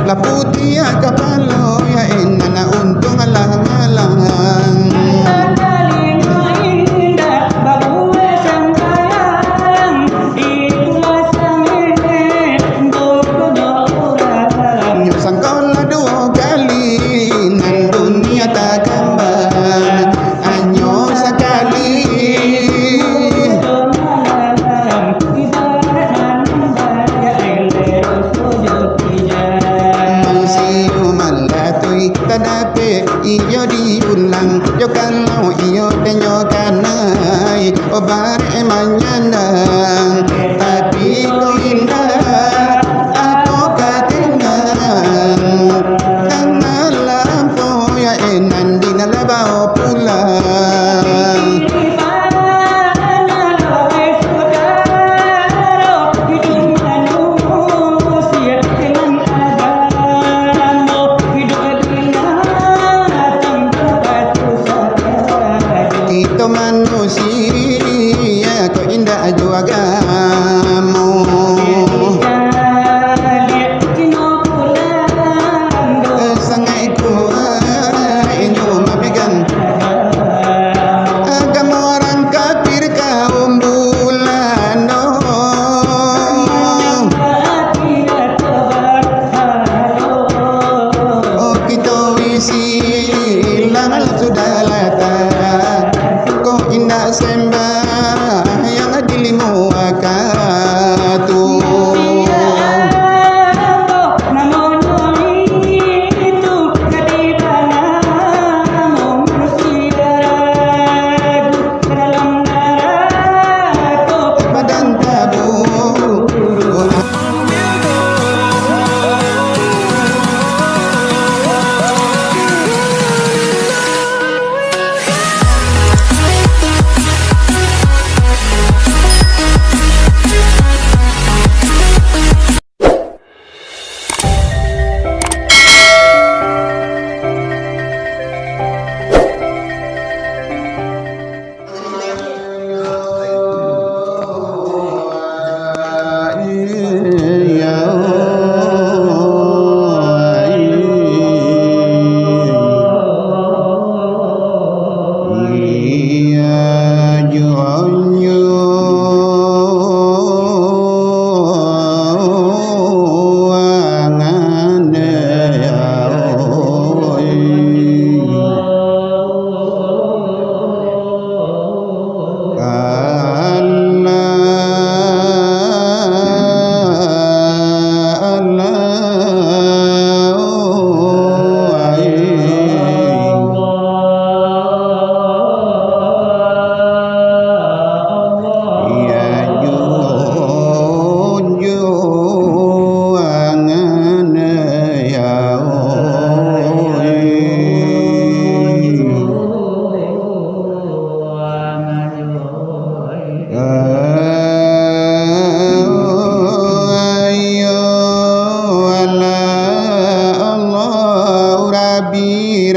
La putih kepala ya inna untung alang-alang. Sangkaulah dua kali nan dunia tak kembang, hanya sekali. Masih malatui tadape iyo diulang, yo kalau iyo denyo kanai obar emanyandang, tapi kau indah aku katingan karena lampu ya enan di nalabao pulang. Itu manusia kau indah juagamu. Sangai ku inyo mabigan agama orang kafir kaum bulan. Oh kita isi langal sudah lata kau indah sembah yang dilimu akatu.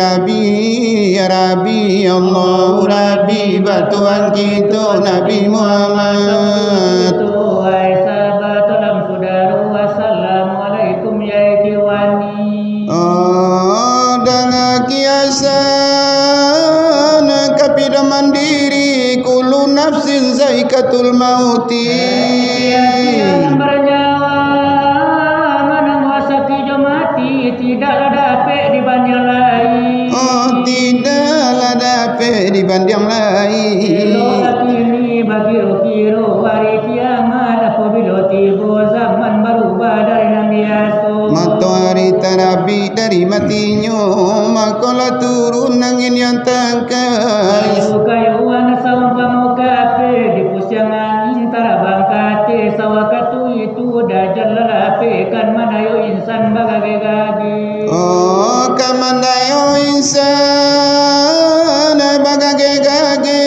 Rabbi ya Rabbi Allah Rabbi batuan kita Nabi Muhammad. Wahai sahabat dalam saudara, wassalamualaikum ya ikhwani. Dan kiasan kapida mandiri kullu nafsin zaikatul mauti. Bernyawa mana wasaki mati tidaklah dapat dibanding lain. Tidaklah dapat dibanding lain. Ini bagi kiro hari kiamat apabila tiba zaman berubah dari yang biasa. Matahari terabi dari matinya, makalah turun angin yang tangkas. Kayu-kayuan saumpama kafe di pusiang angin tarabang kate sawakatu itu dajal lelape kan manayo insan bagage-gage. Oh kamandayo insan bagage-gage.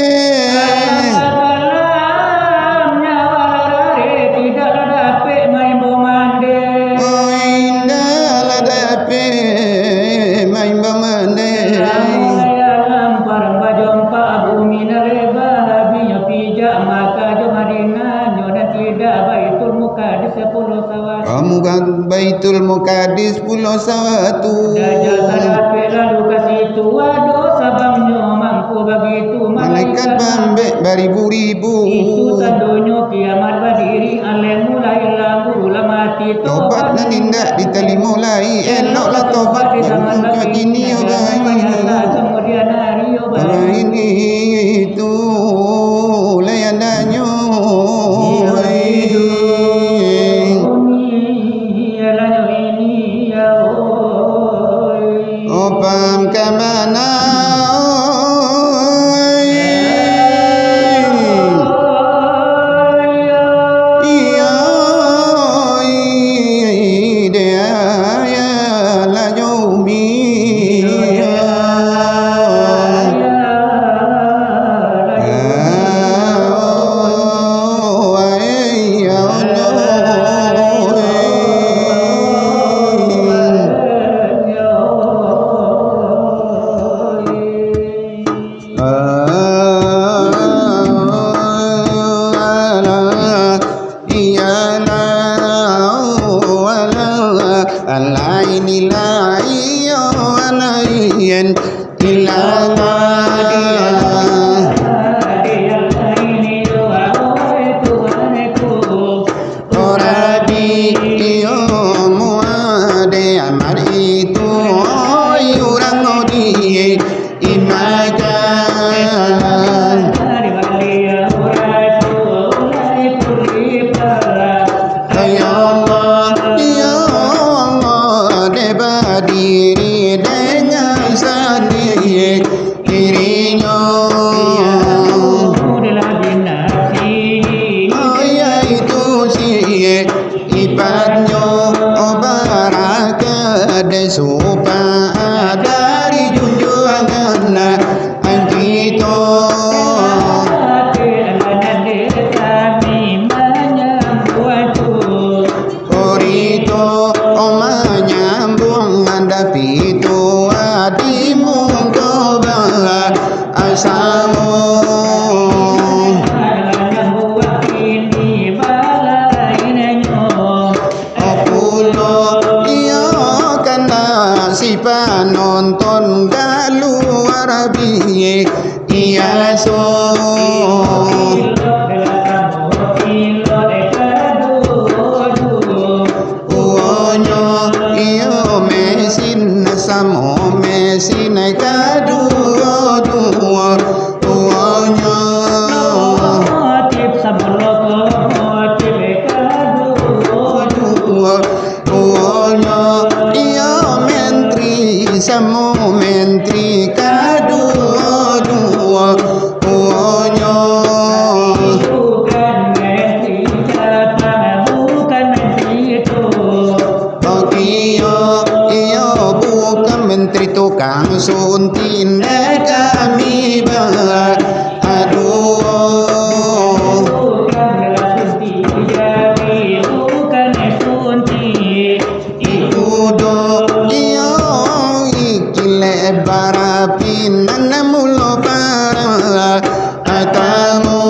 Murad Baitul Muqaddis Pulau Sawatu. Dajjal salapik lalu ke situ, aduh sabangnya mangku begitu. Malaikat bambek beribu-ribu. Itu tandanya kiamat berdiri. Alim mulai lambu mati. Tobat dan tindak ditali mulai. Eloklah tobat di zaman begini. Kemudian hari ini itu layanannya. Opam ke mana? Nonton galu Arabi iya so uonyo iyo mesin samo mesin kadu duo uonyo tip saboloko tip kadu duo uonyo samo menteri kadu dua uonyo bukan menteri Jepang bukan menteri itu iyo bukan menteri tukang suntin kami bah aduh bukan sunti jadi bukan sunti itu do barapin namulo para atamu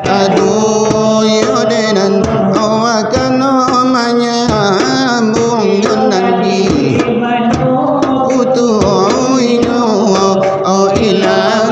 aduh yodenan awakano manyambung nanti utuh ino oh ilah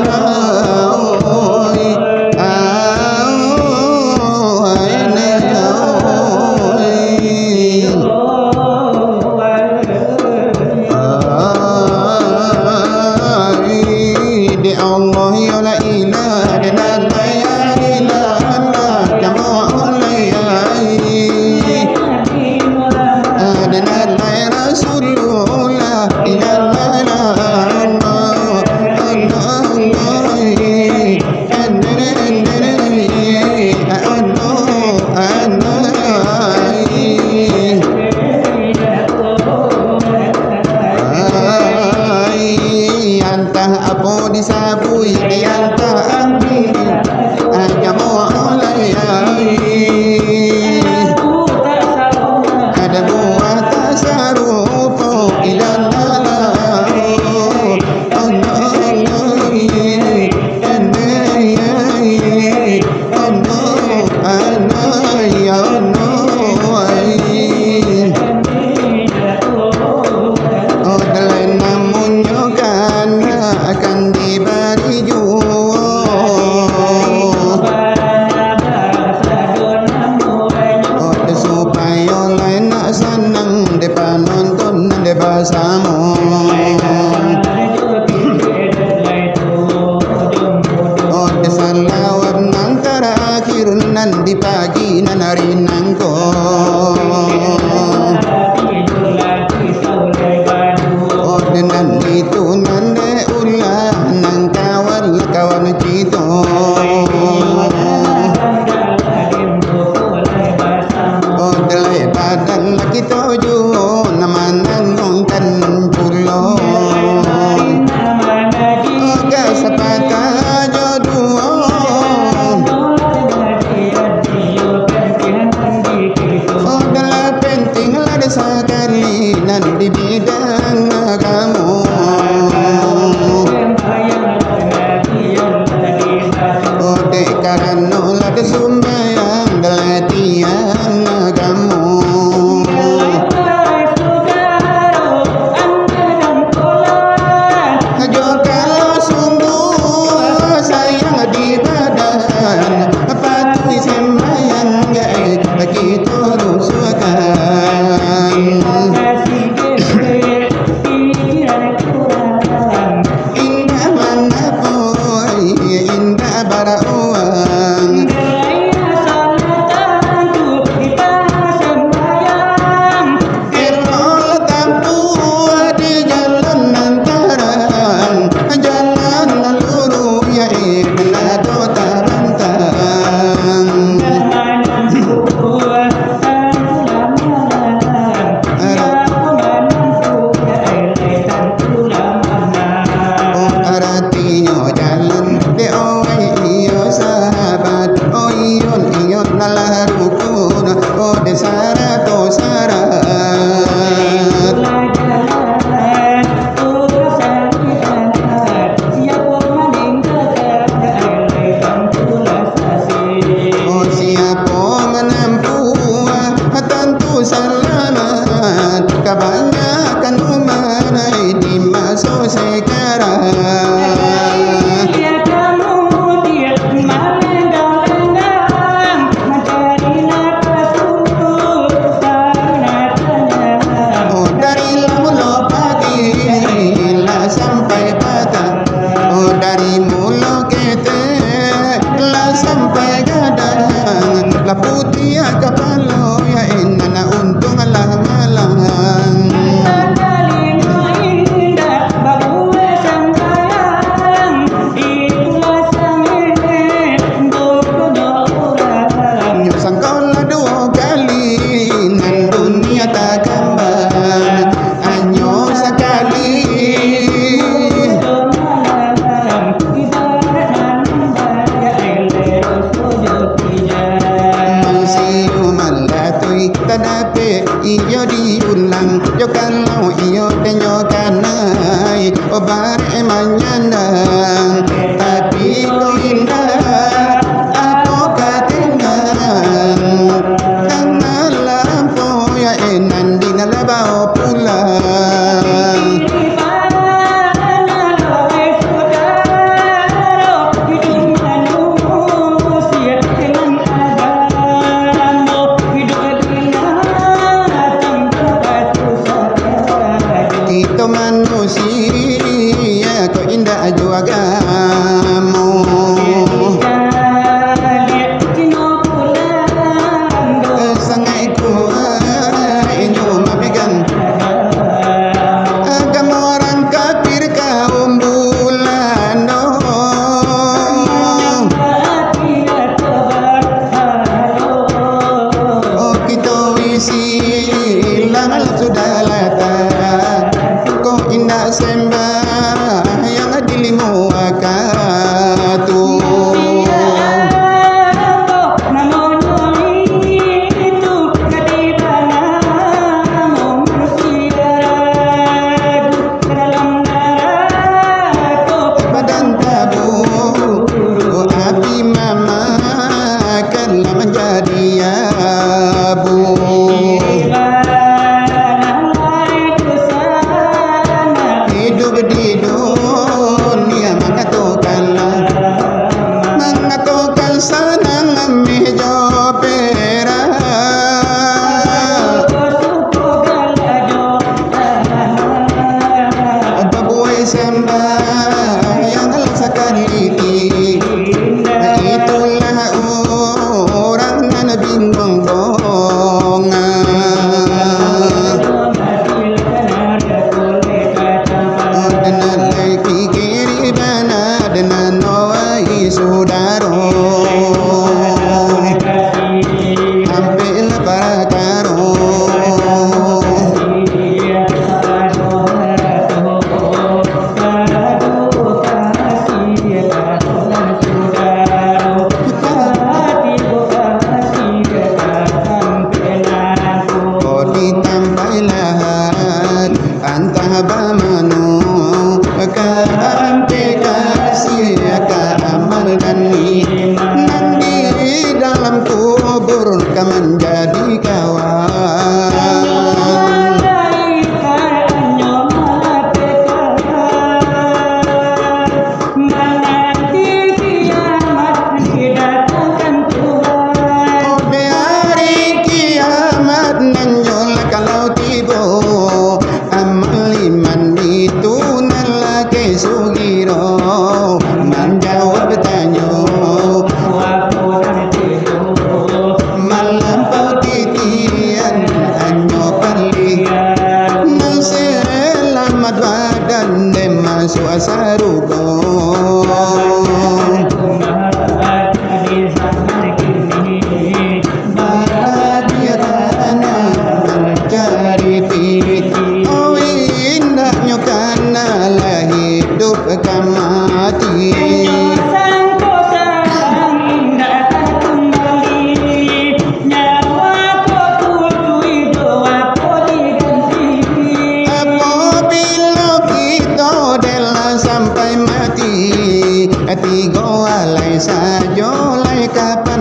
nan di pagi nan rinangko nan itu nan de ulah nang kawan kawan cito delai badan lagi toju namanan ngongkan pulau ga sapata jodoh dalam penting ada sekali nan di bidang kamu karena ada sumbayang dalam tiang kamu kalau sungguh sayang di badan patuhi sembahyang kita rusuhkan indah mana pun indah bara uang kalau tampu di jalan lantaran jalan luru ya ikhlas dota bantang artinya jalan de oi iyo sahabat oh iyon nalah rukun oh de syarat oh syarat oh siapa menempuh tentu selamat kebanyakan umat di masa sekarang dari mula pagi lah sampai petang dari mula kete lah sampai gadang lah putih kepala ya inna untung lah malang sangkola dua kali nan dunia tak kembang hanya sekali manusia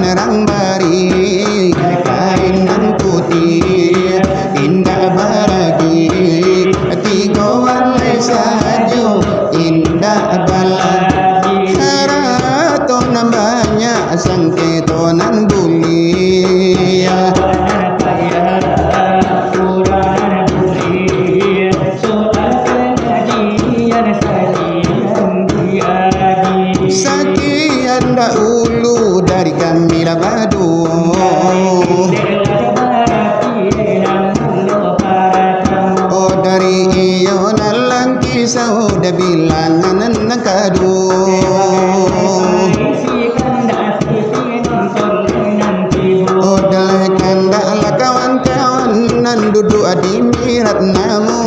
nerang bari kain nan putih indah baragi tiga walai sajo indah baladi harato nambanya sangketo nan bulia sekian dahulu dari kami Labado oh dari iyo nalang kisah udah bilangan nakadu oh dalekan dala kawan-kawan nan duduk di mirat namu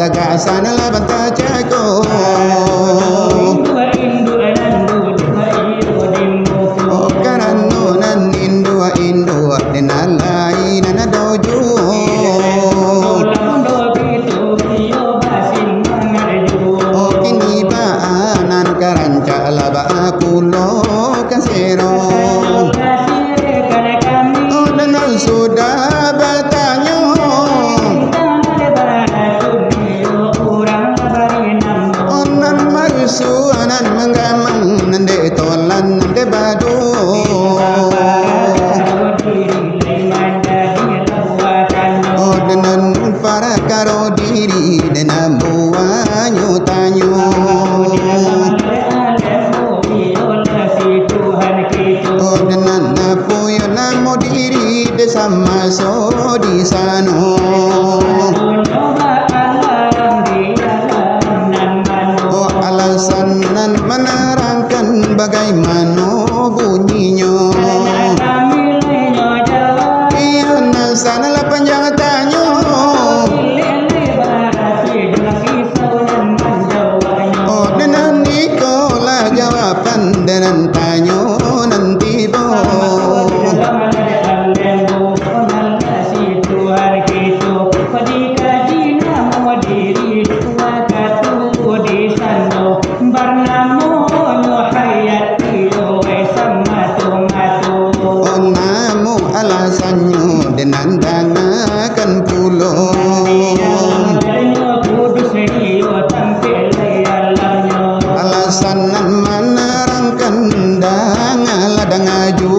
tagasan laban tajago oh karano nan indua denalai nana doju oh kini baanan karanca laba akulo kasero oh denal sudah bertanya suanan menggamang nande tolan nande badu oh denan para karo diri denam buanyu tanyu oh denan napuyo namo diri desama so di sano alasan menerangkan bagaimana bunyinya iya nasana lah panjang tanya oh dengan ikolah jawaban dengan tanya nanti bo alasannya dengan danakan pulau alasan menerangkan dangala dangaju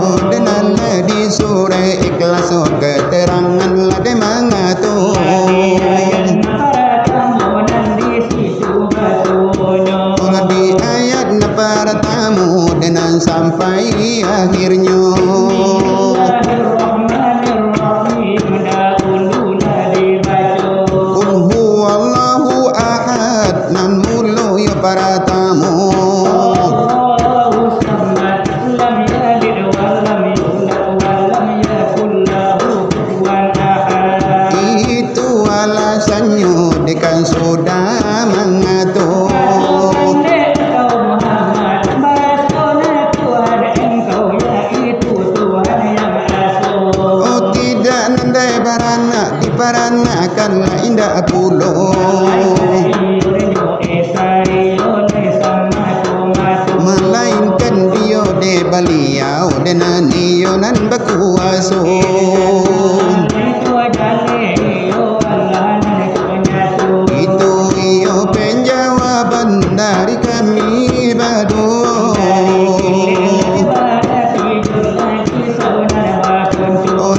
oh dengan di sore ikhlas keterangan lade mangatu para tamu dengan sampai akhirnya Qul huwallahu ahad nan mulo ya para tamu itu alasannya dekan sudah mengatur diparanakanlah indah pulau melainkan dia de baliau dengan iyo nan berkuasa itu iyo penjawaban dari kami berdua oh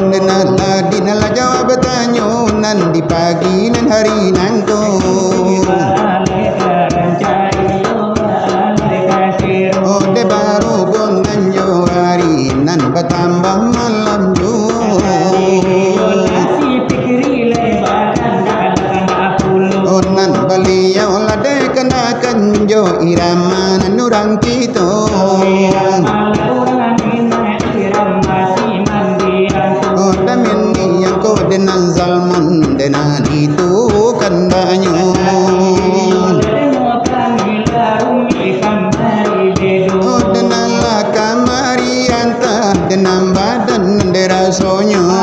dinala jawab tanya nan di pagi nan hari nangko oh de baru gongan jo hari nan bertambah malam jo oh nan beliau lade kenakan jo irama nan orang kita oh damin yang kau dengan zalmun dengan itu kandanya oh denanlah kamari antah dengan badan derasonya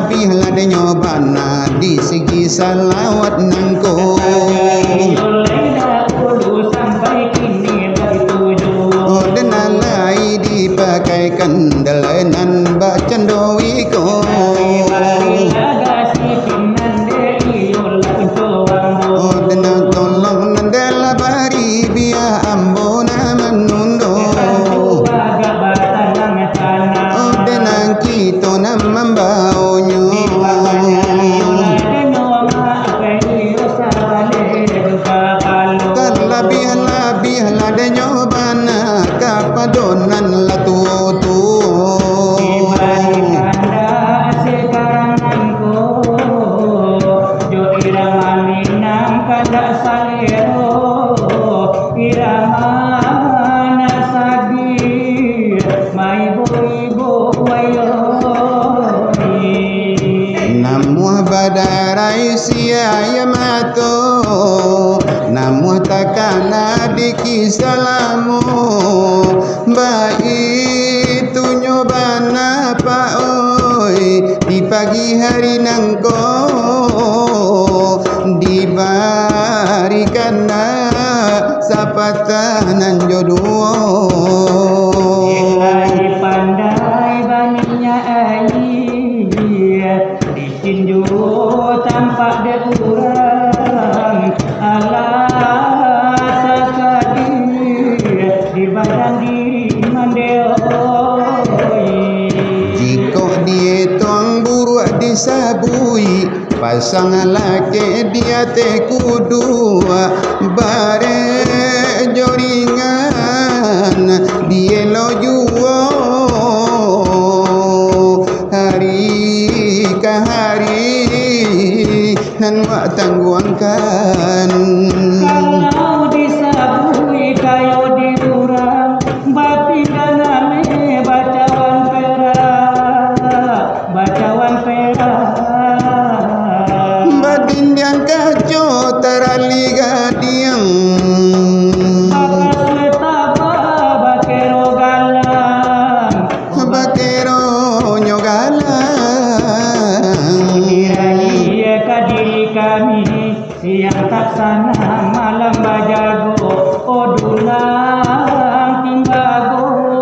lebih ladanya bana di segi salawat nangko. Sampai kini bertujuh. Oh denalai dipakaikan dalanan bacan doiko. Oh denang tolong nandela bari biar ambona menundo. Oh denang kita nam membaunya. Lebih ladanya bana kapadonan latutu. Namuh badarai siaya mato, namuh takana dikisalamu, baik tu nyobana pa oi di pagi hari nangko dibarikan sapatanan jodoh. Pandai baninya air ditinju tampak dekurang alat sakadir di badan diri mandeoi. Jika dia tuang buruk disabui pasang laki dia te kudu bare joringan dia lo juo hari ke hari nan wak tangguangkan. Kalau disabui kayo dirurang bapi daname bacawan perak badin yang kacau teraliga diang bakero nyogalang kadiri kami siang tak sana malam bajago odulang timbago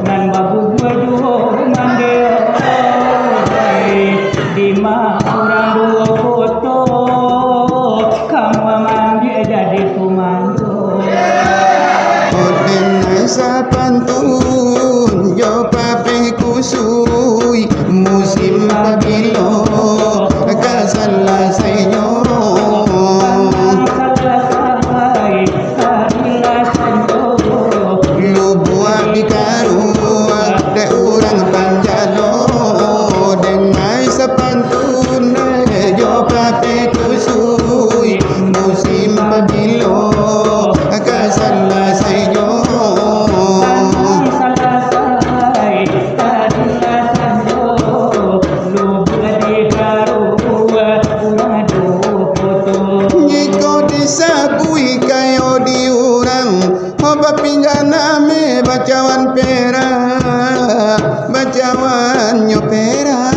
nan babu dua mandeo di orang dua foto kamu mandi jadi komando. Oden sapantun yo pape kusui musim pabilo kasala senyo lubu abikaru de urang panjalo dengan sapantun yo pape kusui musim pabilo kasala senyo. Sabui kayo di urang hoba pinggana me bacawan pera bacawan nyopera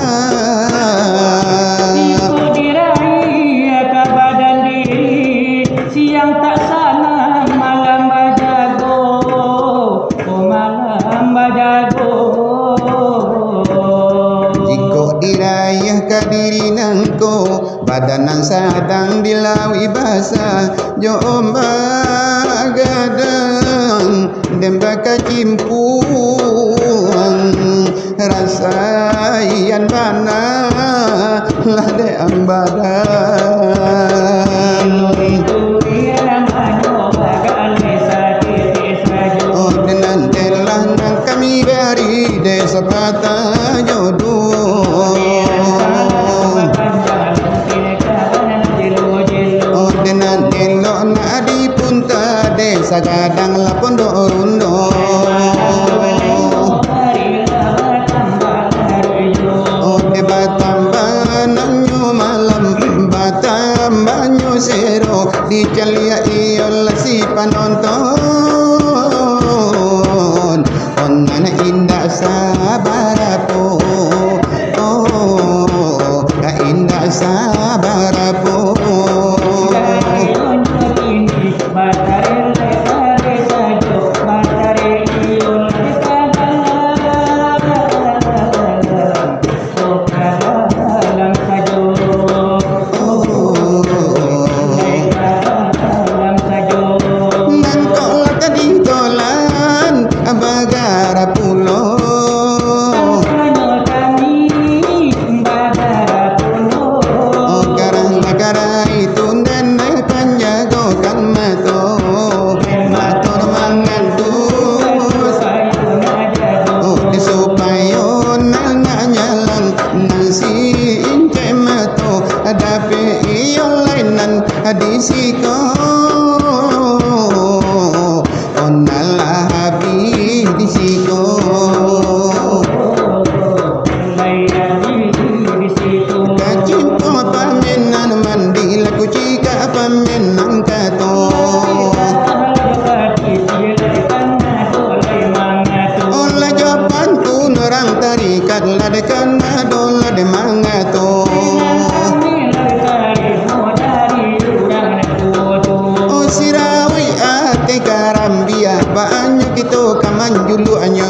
Iko dirai ke badan diri siang tak sana malam bajago malam bajago. jiko dirayah ka diri nangko badanan sadang dilawi basa jo ombak gadang dembaka cimpuang rasaian bana lade ambadan. Oh denan telah nang kami beri desa pata jodoh. Oh denan elok na di punta desa gadang lapon do rundo. Oh de batambananyo malam batambanyo sero di calia iol si panonton on mana indah sabarapo. Oh dalang nasi incemato adape iolainan hadisiko onalah habi disiko kacimpo pamenan mandi laku cika pamenan kato olah japan tu nerang tarikat ladekan adola de mangato oh sirawi ate karambia banyak itu kaman julu anyo